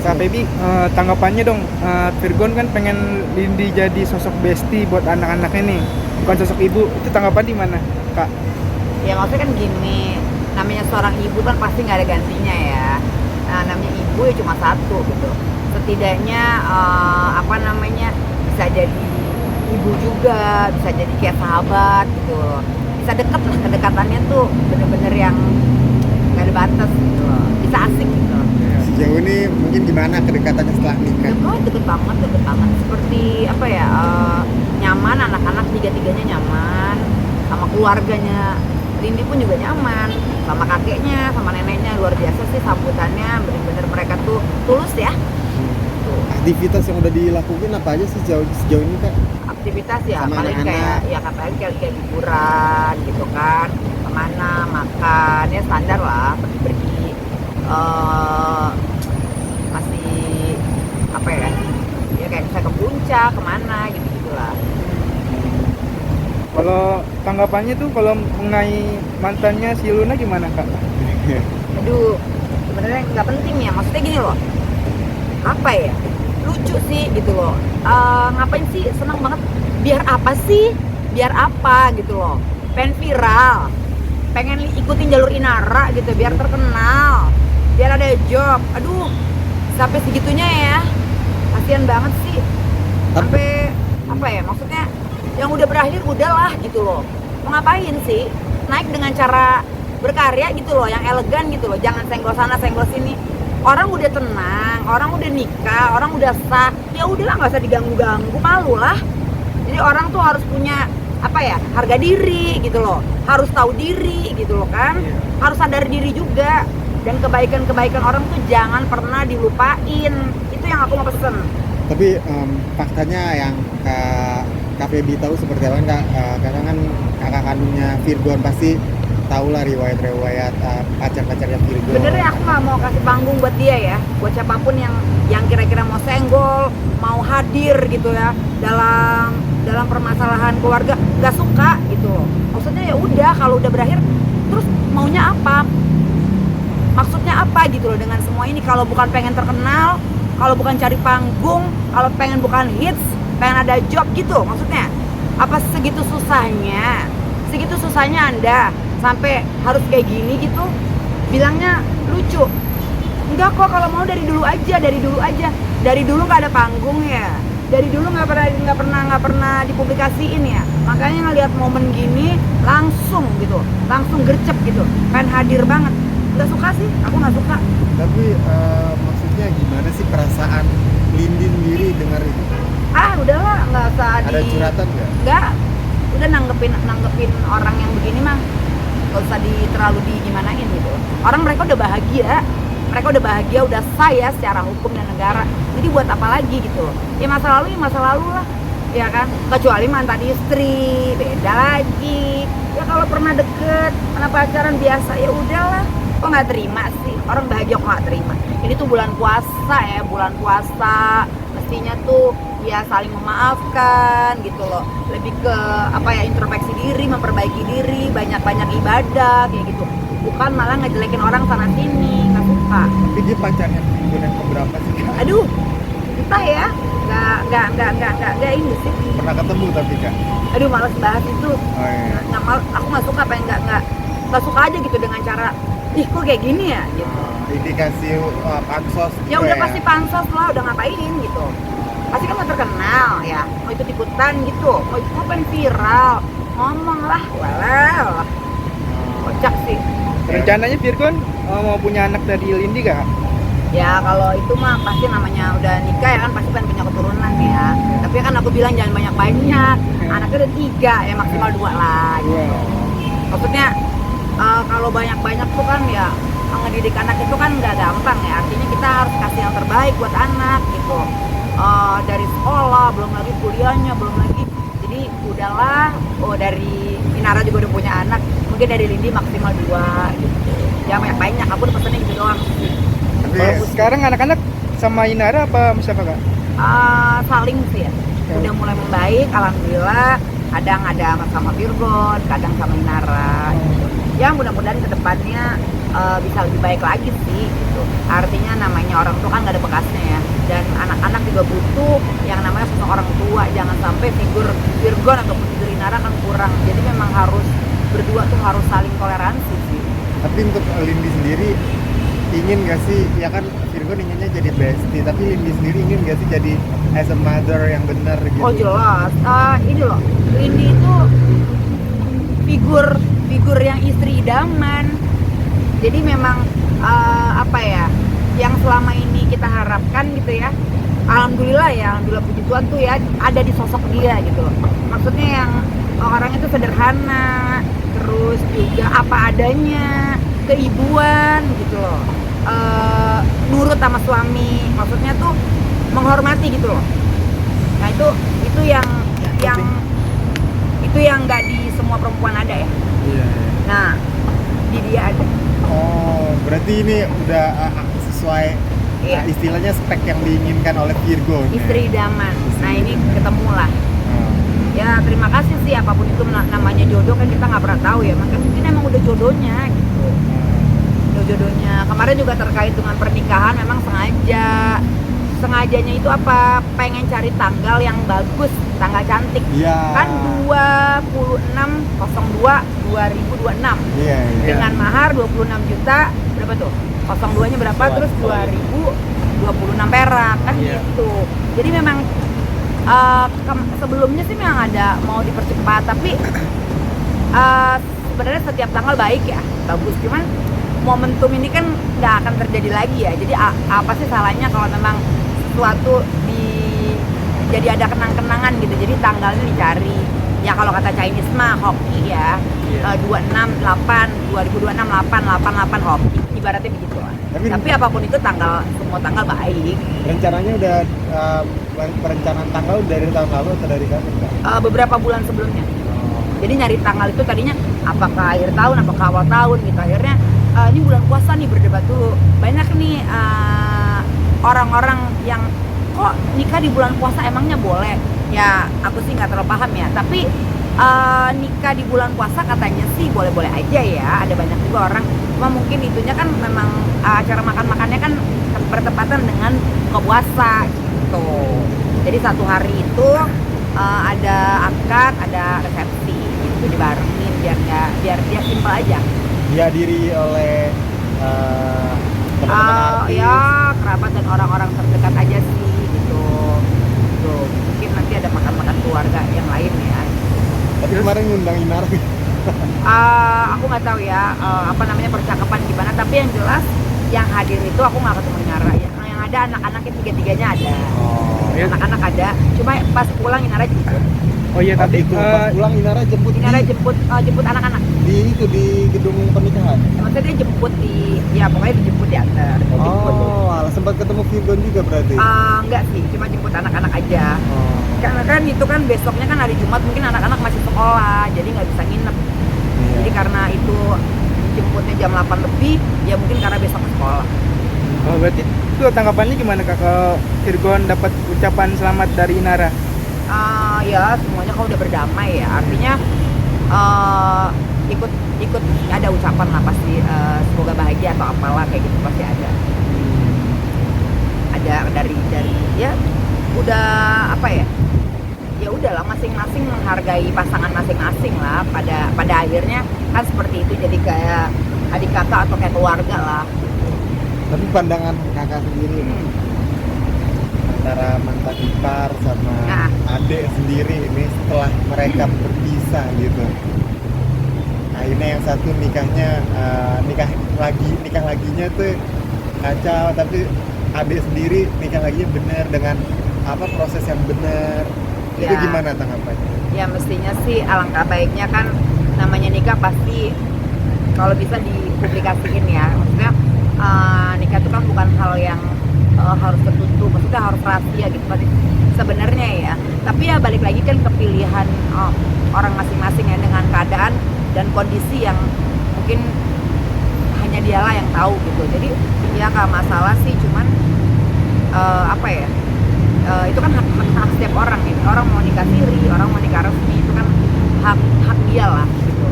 Kak Feby, tanggapannya dong, Virgon kan pengen Lindy jadi sosok bestie buat anak-anaknya nih, bukan sosok ibu. Itu tanggapan di mana, Kak? Ya maksudnya kan gini, namanya seorang ibu kan pasti nggak ada gantinya ya. Nah, namanya ibu ya cuma satu gitu. Setidaknya apa namanya, bisa jadi ibu juga, bisa jadi kayak sahabat gitu. Bisa deket lah, kedekatannya tuh bener-bener yang nggak ada batas gitu loh. Bisa asik gitu. Sejauh ini mungkin gimana kedekatannya setelah nikah? Deket banget, deket banget. Seperti apa ya, nyaman, anak-anak tiga-tiganya nyaman, sama keluarganya Lindy pun juga nyaman, sama kakeknya, sama neneknya. Luar biasa sih sambutannya, bener-bener mereka tuh tulus ya. Aktivitas yang udah dilakuin apa aja sih sejauh ini Kak? Aktivitas ya Sama paling anak-anak. kayak ya kayak liburan gitu kan, kemana makan ya standar lah, pergi-pergi masih apa ya kayak bisa ke puncak kemana gitu gitulah. Kalau tanggapannya tuh kalau mengenai mantannya si Luna gimana, Kak? Aduh, sebenarnya nggak penting ya, maksudnya gini loh, apa ya, lucu sih gitu loh. Ngapain sih senang banget, biar apa sih, biar apa gitu loh, pengen viral, pengen ikutin jalur Inara gitu biar terkenal, biar ada job. Aduh, sampai segitunya ya, kasihan banget sih. Sampai apa ya, maksudnya yang udah berakhir udahlah gitu loh, mau ngapain sih naik dengan cara berkarya gitu loh, yang elegan gitu loh, jangan senggol sana senggol sini. Orang udah tenang, orang udah nikah, orang udah sah, ya udahlah nggak usah diganggu-ganggu, malu lah. Jadi orang tuh harus punya apa ya, harga diri gitu loh, harus tahu diri gitu loh kan, harus sadar diri juga, dan kebaikan-kebaikan orang tuh jangan pernah dilupain. Itu yang aku mau pesen. Tapi faktanya yang Kak Feby tahu seperti apa kan Kak? Karena kan kakak kandungnya Virgon pasti tahu lah riwayat-riwayat pacar-pacarnya Virgon. Sebenarnya aku nggak mau kasih panggung buat dia ya, buat siapapun yang kira-kira mau senggol, mau hadir gitu ya dalam permasalahan keluarga, nggak suka gitu loh. Maksudnya ya udah, kalau udah berakhir, terus maunya apa? Maksudnya apa gitu loh dengan semua ini? Kalau bukan pengen terkenal, kalau bukan cari panggung, kalau pengen bukan hits, pengen ada job gitu, maksudnya apa segitu susahnya? Segitu susahnya Anda sampai harus kayak gini gitu? Bilangnya lucu. Enggak kok, kalau mau dari dulu aja. Dari dulu nggak ada panggung ya. Dari dulu nggak pernah dipublikasiin ya. Makanya ngelihat momen gini langsung gitu, langsung gercep gitu. Pengen hadir banget. Nggak suka sih, aku nggak suka. Tapi maksudnya gimana sih perasaan Lindy sendiri dengar itu? Udahlah, nggak usah Ada curhatan nggak? Nggak, udah nanggepin orang yang begini mah nggak usah terlalu digimanain gitu. Orang mereka udah bahagia, udah sah ya secara hukum dan negara. Jadi buat apa lagi gitu? Ya masa lalu lah, ya kan. Kecuali mantan istri, beda lagi. Ya kalau pernah deket, pernah pacaran biasa, ya udahlah. Kok nggak terima sih? Orang bahagia kok nggak terima? Ini tuh bulan puasa ya, mestinya tuh ya saling memaafkan gitu loh, lebih ke apa ya, introspeksi diri, memperbaiki diri, banyak ibadah kayak gitu, bukan malah ngejelekin orang sana sini. Nggak suka. Tapi dia pacarnya Virgon yang keberapa sih, Kak? Aduh, entah ya, nggak ini sih. Pernah ketemu tapi Kak? Aduh, malas bahas itu. Oh iya. Aku nggak suka, pengen nggak suka aja gitu dengan cara ih kok kayak gini ya gitu. Indikasi pansos. Ya udah pasti pansos lah, udah ngapain gitu. Pasti kan mau terkenal ya, mau ikut-ikutan gitu, mau pengen viral, ngomong lah, walau kocak sih. Rencananya Virgon mau punya anak dari Lindy, Kak? Ya kalau itu mah pasti namanya udah nikah ya kan, pasti pengen punya keturunan ya. Tapi kan aku bilang jangan banyak-banyak, anaknya udah 3 ya, maksimal 2 lah gitu. Maksudnya kalau banyak-banyak tuh kan ya, ngedidik anak itu kan nggak gampang ya. Artinya kita harus kasih yang terbaik buat anak gitu. Dari sekolah, belum lagi kuliahnya, belum lagi. Jadi udahlah, dari Inara juga udah punya anak, mungkin dari Lindy maksimal 2 gitu. Ya banyak, aku udah pesennya gitu doang sih. Tapi Kalau sekarang anak-anak sama Inara apa siapa, Kak? Saling sih ya, udah mulai membaik, alhamdulillah. kadang ada sama Virgon, kadang sama Inara gitu. Ya mudah-mudahan kedepannya bisa lebih baik lagi sih gitu. Artinya namanya orang tua kan nggak ada bekasnya ya, dan anak-anak juga butuh yang namanya sosok orang tua. Jangan sampai figur Virgon ataupun figur Inara kan kurang, jadi memang harus berdua tuh harus saling toleransi sih. Tapi untuk Lindy sendiri ingin gak sih, ya kan Virgon inginnya jadi bestie, tapi Lindy sendiri ingin gak sih jadi as a mother yang benar gitu? Oh jelas, ini loh, Lindy itu figur yang istri idaman. Jadi memang apa ya, yang selama ini kita harapkan gitu ya, alhamdulillah puji Tuhan tuh ya ada di sosok dia gitu loh. Maksudnya yang orangnya tuh sederhana, terus juga apa adanya, keibuan gitu loh, nurut sama suami, maksudnya tuh menghormati gitu loh. Nah itu yang nggak di semua perempuan ada ya. Iya. Nah di dia ada. Oh, berarti ini udah sesuai Iya. istilahnya spek yang diinginkan oleh Virgon. Istri idaman. Nah ini ketemu lah. Oh. Ya terima kasih sih, apapun itu namanya jodoh kan kita nggak pernah tahu ya. Makanya mungkin emang udah jodohnya gitu. Udah jodohnya. Kemarin juga terkait dengan pernikahan memang sengajanya itu apa, pengen cari tanggal yang bagus, tanggal cantik. Iya. Kan 26/02/2026 Iya. dengan mahar 26 juta, berapa tuh? 02-nya berapa, terus 2026 perak kan Iya. gitu. Jadi memang sebelumnya sih memang ada mau dipercepat, tapi sebenarnya setiap tanggal baik ya, bagus. Cuman momentum ini kan nggak akan terjadi lagi ya. Jadi apa sih salahnya kalau memang sesuatu jadi ada kenang-kenangan gitu. Jadi tanggalnya dicari. Ya kalau kata Chinese mah hoki ya. Iya. 2026 8 hoki. Ibaratnya begitu lah. Tapi apapun itu semua tanggal baik. Rencananya udah perencanaan tanggal dari tahun lalu atau dari kapan, Kak? Beberapa bulan sebelumnya. Jadi nyari tanggal itu tadinya apakah akhir tahun, apakah awal tahun gitu. Akhirnya ini bulan puasa nih, berdebat dulu. Banyak nih orang-orang yang kok nikah di bulan puasa emangnya boleh? Ya aku sih nggak terlalu paham ya. Tapi nikah di bulan puasa katanya sih boleh-boleh aja ya. Ada banyak juga orang. Cuma mungkin itunya kan memang acara makan-makannya kan bertepatan dengan buka puasa gitu. Jadi satu hari itu ada akad, ada resepsi gitu, dibarengin biar dia simpel aja. Dihadiri oleh teman-teman artis. Ya kerabat dan orang-orang terdekat aja sih gitu. Tuh, mungkin nanti ada makan-makan keluarga yang lain ya. Tapi kemarin ngundang Inara. Aku nggak tahu ya apa namanya percakapan gimana, tapi yang jelas yang hadir itu aku nggak ketemu Inara ya. Yang ada anak-anaknya tiga-tiganya ada. Oh. Iya. Anak-anak ada, cuma pas pulang Inara jemput. Oh iya, tapi itu pas pulang Inara jemput Inara jemput anak-anak. di gedung pernikahan. Maksudnya dia jemput ya pokoknya dijemput di antar. Oh, alah, sempat ketemu Virgon juga berarti. Enggak sih, cuma jemput anak-anak aja. Oh. Karena kan itu kan besoknya kan hari Jumat, mungkin anak-anak masih sekolah, jadi nggak bisa nginep. Iya. Jadi karena itu jemputnya jam 8 lebih, ya mungkin karena besok ke sekolah. Oh, berarti itu tanggapannya gimana Kak kalau Virgon dapat ucapan selamat dari Inara? Ya semuanya kalau udah berdamai ya, artinya ikut ada ucapan lah pasti, semoga bahagia atau apalah kayak gitu pasti ada dari ya udah apa ya udahlah, masing-masing menghargai pasangan masing-masing lah, pada akhirnya kan seperti itu, jadi kayak adik kakak atau kayak keluarga lah. Tapi pandangan kakak sendiri antara mantan ipar sama adik sendiri ini setelah mereka berpisah gitu. Akhirnya yang satu nikah laginya tuh kacau, tapi adik sendiri nikah laginya bener dengan proses yang bener. Itu Ya. gimana tanggapannya? Ya mestinya sih alangkah baiknya kan, namanya nikah pasti kalau bisa dipublikasiin ya. Maksudnya nikah itu kan bukan hal yang harus tertutup, maksudnya harus rahasia gitu pasti sebenarnya ya. Tapi ya balik lagi kan ke pilihan orang masing-masing ya, dengan keadaan dan kondisi yang mungkin hanya dialah yang tahu gitu. Jadi ya nggak masalah sih, cuman itu kan hak setiap orang ya. Orang mau nikah siri, orang mau nikah resmi, itu kan hak dia lah gitu.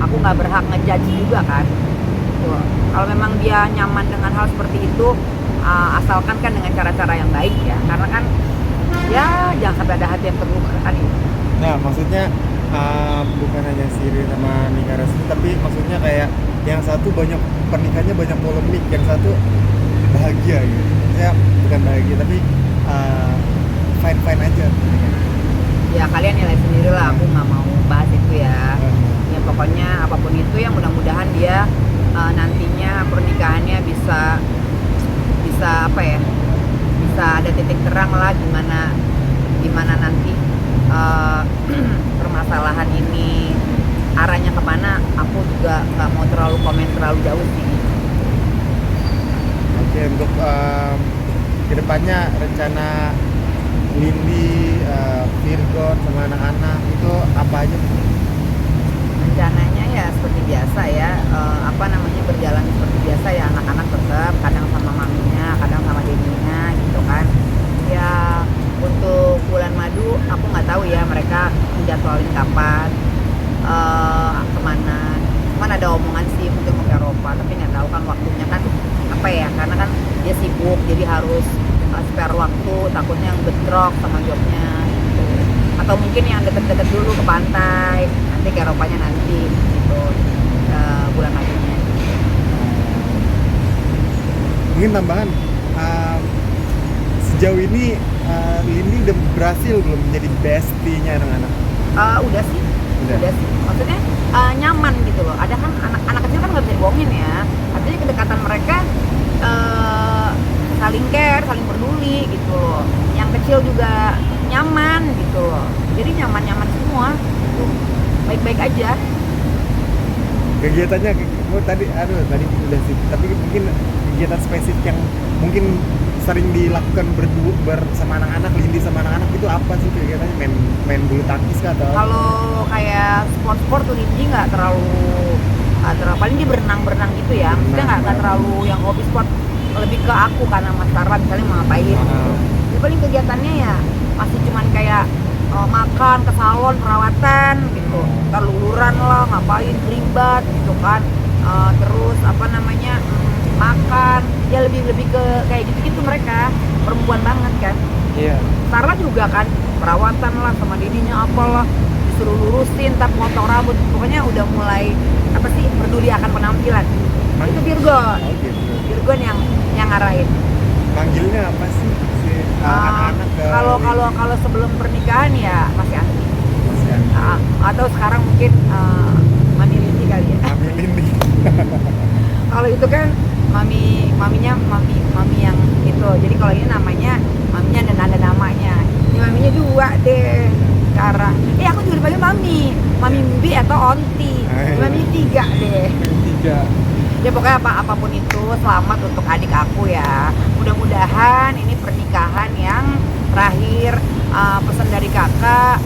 Aku nggak berhak ngejudge juga kan gitu. Kalau memang dia nyaman dengan hal seperti itu, asalkan kan dengan cara-cara yang baik ya, karena kan ya jangan sampai ada hati yang terluka kan itu. Nah, maksudnya bukan hanya Siri sama Nika Rasti, tapi maksudnya kayak yang satu banyak pernikahannya banyak polemik, yang satu bahagia gitu. Saya bukan bahagia tapi fine fine aja. Ya kalian nilai sendiri lah, aku nggak mau bahas itu ya. Ya pokoknya apapun itu yang mudah-mudahan dia nantinya pernikahannya bisa apa ya, bisa ada titik terang lah gimana nanti permasalahan ini arahnya kemana. Aku juga nggak mau terlalu komen terlalu jauh sih. Oke, untuk kedepannya rencana Lindy, Virgon sama anak-anak itu apa aja? Rencananya ya seperti biasa ya, berjalan seperti biasa ya, anak-anak tetap kadang sama maminya, kadang sama dedinya gitu kan ya. Untuk bulan madu aku nggak tahu ya mereka menjadwalin kapan, kemana. Cuman ada omongan sih mungkin mau ke Eropa, tapi nggak tahu kan waktunya kan apa ya, karena kan dia sibuk jadi harus spare waktu, takutnya yang bentrok sama jobnya gitu. Atau mungkin yang deket-deket dulu ke pantai, nanti ke Eropanya nanti gitu, bulan madunya. Mungkin tambahan, sejauh ini Lindy udah berhasil belum menjadi bestie-nya anak-anak? Udah sih. Maksudnya nyaman gitu loh. Ada kan anak kecil kan nggak bisa dibohongin ya. Artinya kedekatan mereka saling care, saling peduli gitu loh. Yang kecil juga nyaman gitu loh. Jadi nyaman semua. Baik-baik aja. Kegiatannya tadi udah sih. Tapi mungkin kegiatan spesifik yang mungkin sering dilakukan bersama anak-anak, Lindy sama anak-anak itu apa sih kegiatannya? Main bulu tangkis kah atau? Kalau kayak sport tuh Lindy nggak terlalu paling dia berenang gitu ya. Maksudnya nggak terlalu yang hobi sport, lebih ke aku karena Mas Tara misalnya mau ngapain gitu. Jadi paling kegiatannya ya masih cuman kayak makan, ke salon, perawatan gitu, ntar luluran lah, ngapain, beribat gitu kan. Terus makan, ya lebih ke kayak gitu mereka, perempuan banget kan. Iya. Sarah juga kan perawatan lah, sama dedinya apalah, disuruh lurusin, ntar potong rambut, pokoknya udah mulai peduli akan penampilan. Itu Virgon. Virgon yang ngarahin. Manggilnya apa sih si anak-anak? Kalau sebelum pernikahan ya masih Anti. Atau sekarang mungkin Mami Lindy kali ya. Mami Lindy. Kalau itu kan maminya mami yang itu. Jadi kalau ini namanya maminya ada namanya. Ini maminya dua deh. Cara. Aku juga dipanggil Mami Mbi atau Onti. Maminya 3 deh. 3. Ya pokoknya apapun itu selamat untuk adik aku ya. Mudah-mudahan ini pernikahan yang terakhir. Pesan dari kakak,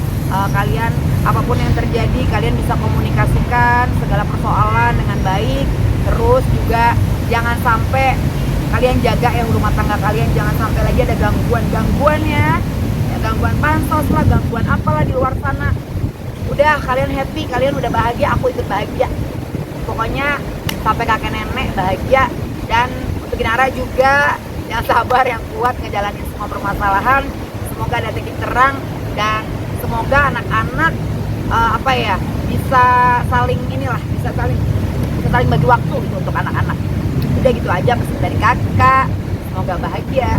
kalian apapun yang terjadi kalian bisa komunikasikan segala persoalan dengan baik. Terus juga jangan sampai kalian jaga yang rumah tangga kalian, jangan sampai lagi ada gangguan ya, gangguan pansos lah, gangguan apalah di luar sana. Udah kalian happy, kalian udah bahagia, aku ikut bahagia. Pokoknya sampai kakek nenek bahagia. Dan untuk Ginara juga yang sabar, yang kuat ngejalanin semua permasalahan. Semoga ada titik terang dan semoga anak-anak bisa saling bagi waktu gitu untuk anak-anak. Udah gitu aja pesan dari kakak, semoga bahagia.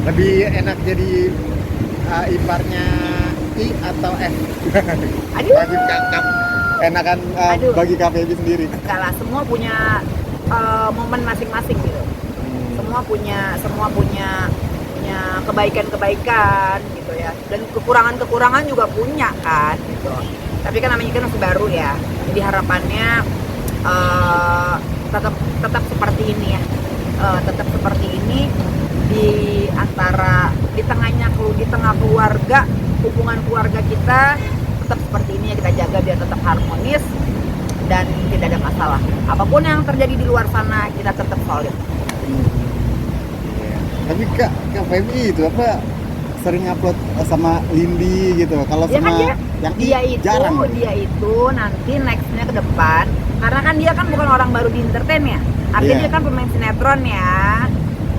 Lebih enak jadi iparnya I atau F? Aduh. Bagi kakak enakan bagi KPB sendiri. Enggak lah, semua punya momen masing-masing gitu. Semua punya kebaikan gitu ya, dan kekurangan juga punya kan gitu. Tapi kan namanya kan masih baru ya, jadi harapannya tetap seperti ini ya, tetap seperti ini di tengah keluarga, hubungan keluarga kita tetap seperti ini ya, kita jaga biar tetap harmonis dan tidak ada masalah. Apapun yang terjadi di luar sana kita tetap solid. Tapi Kak Feby itu sering upload sama Lindi gitu. Kalau Ya sama kan yang dia itu jarang. dia itu nanti nextnya ke depan, karena kan dia kan bukan orang baru di entertain ya, artinya Iya. dia kan pemain sinetron ya.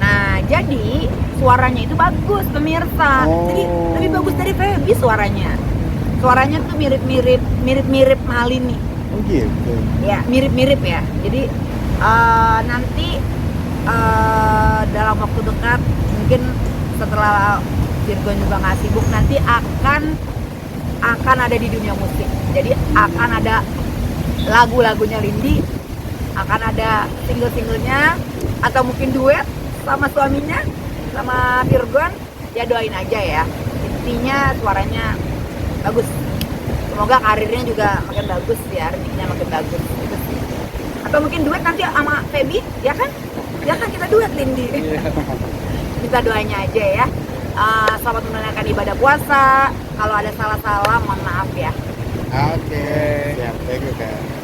Nah jadi suaranya itu bagus pemirsa, jadi Oh. lebih bagus dari Feby suaranya tuh mirip Malini Oh gitu. ya, mirip ya. Jadi nanti dalam waktu dekat, mungkin setelah Virgon juga nggak sibuk, nanti akan ada di dunia musik. Jadi akan ada lagu-lagunya Lindi, akan ada single-singlenya, atau mungkin duet sama suaminya, sama Virgon. Ya doain aja ya, intinya suaranya bagus. Semoga karirnya juga makin bagus ya, rezekinya makin bagus gitu sih. Atau mungkin duet nanti sama Feby, ya kan kita duet Lindi. Kita doanya aja ya. Selamat menunaikan ibadah puasa. Kalau ada salah-salah mohon maaf ya. Oke. Siap, thank you Kak.